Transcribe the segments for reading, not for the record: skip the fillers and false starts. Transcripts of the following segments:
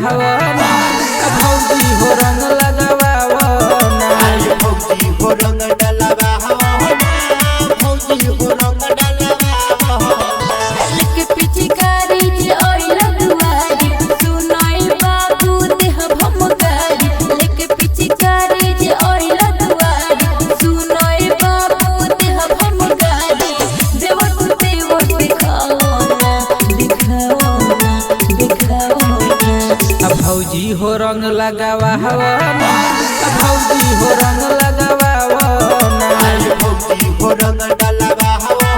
हवा ना भौजी हो रंग लगावा ना भौजी हो रंग डलवा हवा भौजी हो रंग डलवा लेके पिचकारी जे ओइल दुआरी सुनाई बाबू देह भमकारी लेके पिचकारी जे ओइल दुआरी सुनाई बाबू देह भमकारी देवर दिखाओ ना भौजी हो रंग लगावा हवा ना भौजी हो रंग लगावा ना भौजी हो रंग डलवा हवा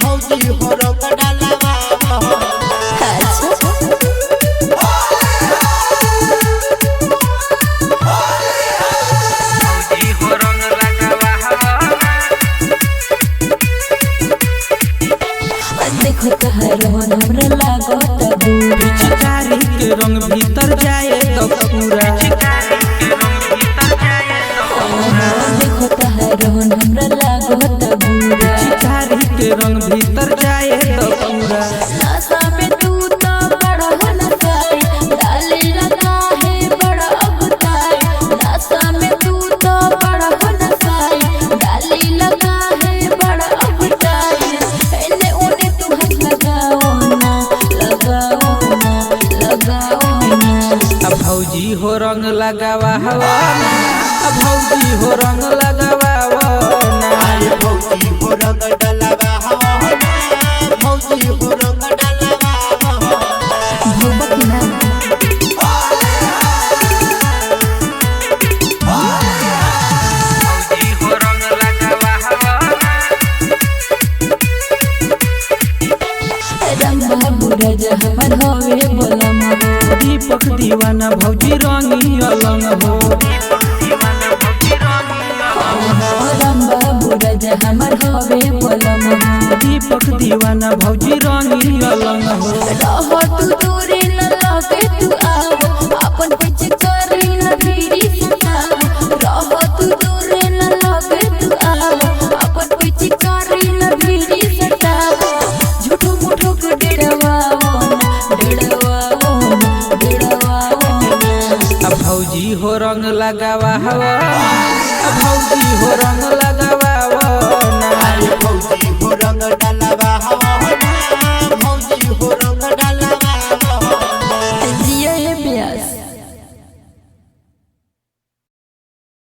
भौजी हो रंग डलवा देखो तहर हमरा लागत पिचकारी के रंग भीतर जाए तो पूरा देखो तहर हमरा लागत पिचकारी के रंग भीतर जाए तो पूरा नासा में तू तो बड़ा हनसाई डाले लगा है बड़ा अबताई नासा में तू तो बड़ा हनसाई डाले लगा है बड़ा अबताई एने ओने तू हाथ लगाओ ना भौजी हो रंग लगावा हवा ना भौजी हो रंग लगावा ना भौजी हो रंग डलवा हवा भौजी हो रंग डलवा भूबक ना भौजी हो रंग लगावा हवा रंग बुरज हमर होवे बोलम दीपक दीवाना भौजी रंगी अलंग हो रंग बुरज हमर होवे बोलम दीपक दीवाना भौजी रंगी अलंग हो रहो तू दूरी न लगे तू आओ अपन पिचकारी न भीड़ी सताओ रहो तू दूरी न लगे तू आओ अपन पिचकारी न भीड़ी सताओ झूठो मूठो के डेड़वाओ भौजी हो रंग लगावा हवा भौजी हो रंग लगावा